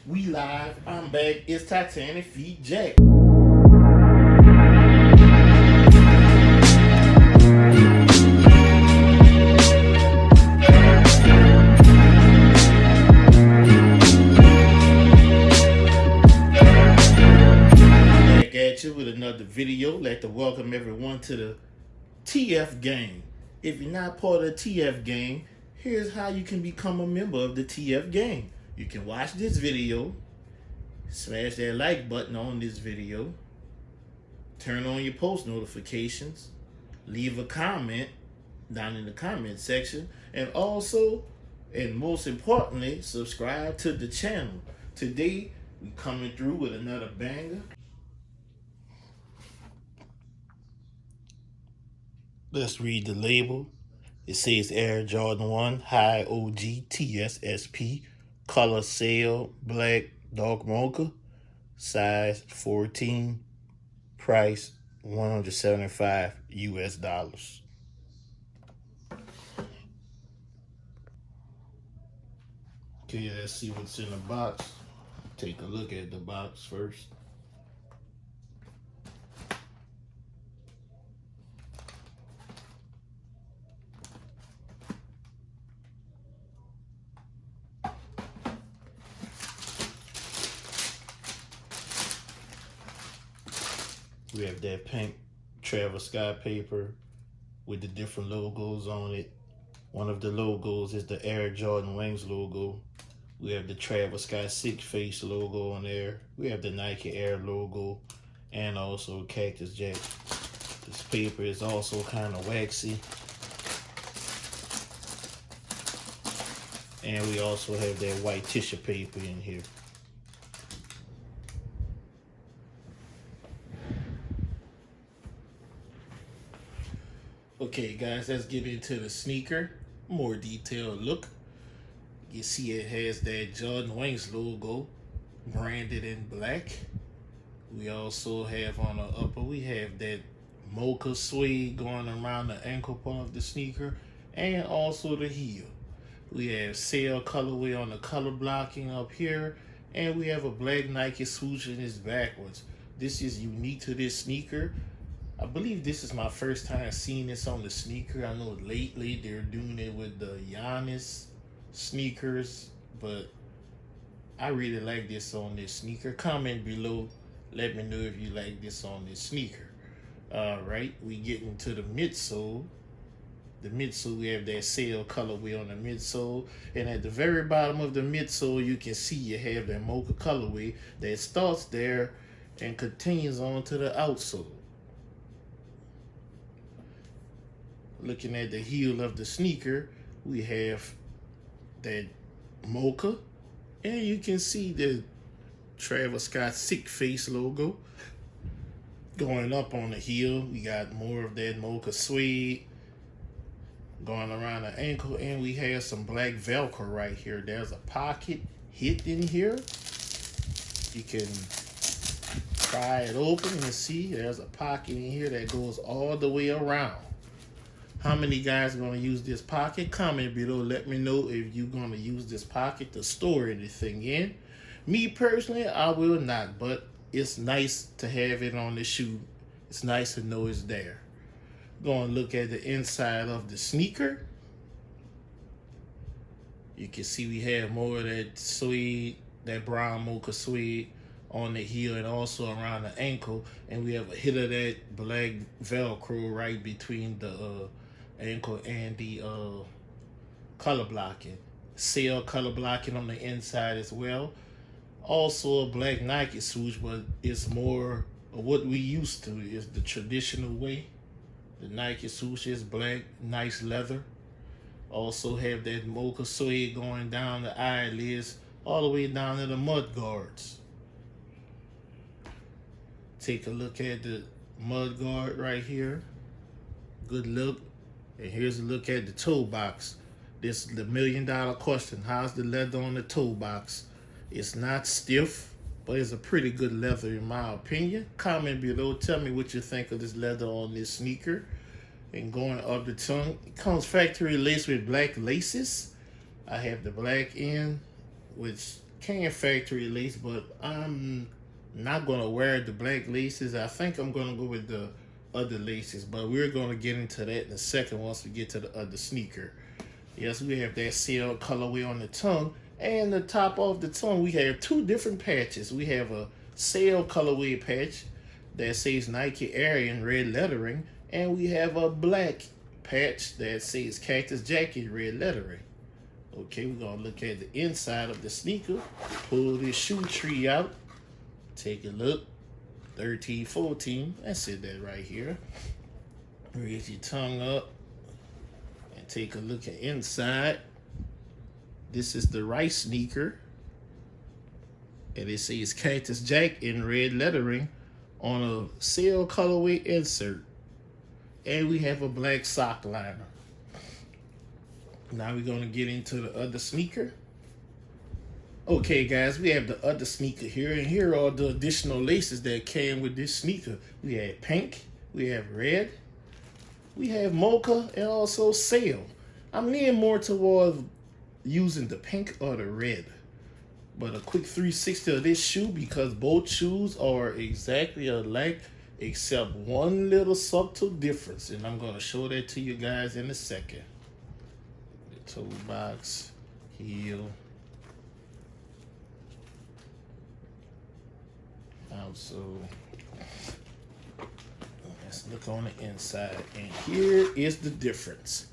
We live. I'm back. It's TitanicFeetJack. Back at you with another video. Like to welcome everyone to the TF gang. If you're not part of the TF gang, here's how you can become a member of the TF gang. You can watch this video, smash that like button on this video, turn on your post notifications, leave a comment down in the comment section, and also, and most importantly, subscribe to the channel. Today, we coming through with another banger. Let's read the label. It says Air Jordan 1 High OG TSSP, color sail, black, dark mocha, size 14, price $175 US. Okay, let's see what's in the box. Take a look at the box first. We have that pink Travis Scott paper with the different logos on it. One of the logos is the Air Jordan Wings logo. We have the Travis Scott Six Face logo on there. We have the Nike Air logo and also Cactus Jack. This paper is also kind of waxy. And we also have that white tissue paper in here. Okay guys, let's get into the sneaker. More detailed look. You see it has that Jordan Wings logo branded in black. We also have on the upper, we have that mocha suede going around the ankle part of the sneaker and also the heel. We have sail colorway on the color blocking up here, and we have a black Nike swoosh and it's backwards. This is unique to this sneaker. I believe this is my first time seeing this on the sneaker. I know lately they're doing it with the Giannis sneakers, but I really like this on this sneaker. Comment below, let me know if you like this on this sneaker. Alright, we get into the midsole. The midsole, we have that sail colorway on the midsole, and at the very bottom of the midsole you can see you have that mocha colorway that starts there and continues on to the outsole. Looking at the heel of the sneaker, we have that mocha, and you can see the Travis Scott Six Face logo going up on the heel. We got more of that mocha suede going around the ankle, and we have some black Velcro right here. There's a pocket hidden here. You can pry it open and see there's a pocket in here that goes all the way around. How many guys are going to use this pocket? Comment below. Let me know if you're going to use this pocket to store anything in. Me personally, I will not, but it's nice to have it on the shoe. It's nice to know it's there. Going to look at the inside of the sneaker. You can see we have more of that suede, that brown mocha suede on the heel and also around the ankle. And we have a hit of that black Velcro right between the ankle and the color blocking. Sail color blocking on the inside as well. Also a black Nike swoosh, but it's more of what we used to. Is the traditional way. The Nike swoosh is black, nice leather. Also have that mocha suede going down the eyelids all the way down to the mud guards. Take a look at the mud guard right here. Good look. And here's a look at the toe box. This is the $1 million question. How's the leather on the toe box? It's not stiff, but it's a pretty good leather in my opinion. Comment below. Tell me what you think of this leather on this sneaker. And going up the tongue, it comes factory laced with black laces. I have the black end, which can factory lace, but I'm not gonna wear the black laces. I think I'm gonna go with the other laces, but we're gonna get into that in a second once we get to the other sneaker. Yes, we have that sail colorway on the tongue, and the top of the tongue we have two different patches. We have a sail colorway patch that says Nike Air in red lettering, and we have a black patch that says Cactus Jack in red lettering. Okay, we're gonna look at the inside of the sneaker. Pull this shoe tree out. Take a look. 13, 14. That's it, that right here. Raise your tongue up and take a look at inside. This is the right sneaker, and it says Cactus Jack in red lettering on a sail colorway insert. And we have a black sock liner. Now we're gonna get into the other sneaker. Okay guys, we have the other sneaker here, and here are the additional laces that came with this sneaker. We have pink, we have red, we have mocha, and also sail. I'm leaning more towards using the pink or the red. But a quick 360 of this shoe, because both shoes are exactly alike except one little subtle difference, and I'm going to show that to you guys in a second. The toe box, heel, outsole. Let's look on the inside, and here is the difference.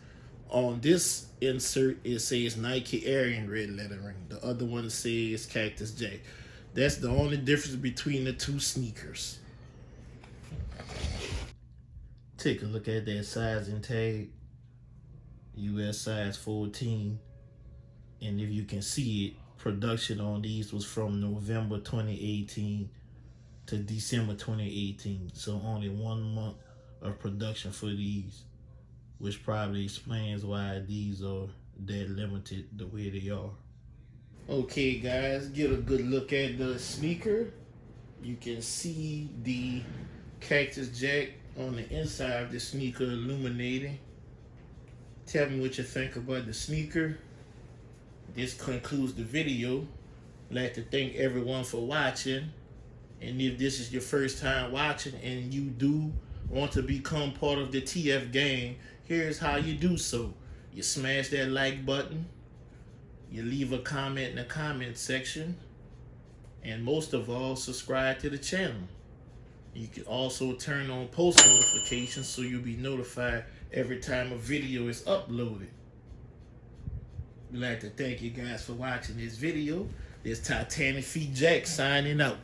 On this insert, it says Nike Air in red lettering. The other one says Cactus Jack. That's the only difference between the two sneakers. Take a look at that sizing tag. US size 14. And if you can see it, production on these was from November 2018 to December 2018. So only 1 month of production for these, which probably explains why these are that limited the way they are. Okay guys, get a good look at the sneaker. You can see the Cactus Jack on the inside of the sneaker illuminating. Tell me what you think about the sneaker. This concludes the video. I'd like to thank everyone for watching. And if this is your first time watching and you do want to become part of the TF gang, here's how you do so. You smash that like button. You leave a comment in the comment section. And most of all, subscribe to the channel. You can also turn on post notifications so you'll be notified every time a video is uploaded. We'd like to thank you guys for watching this video. This TitanicFeetJack signing out.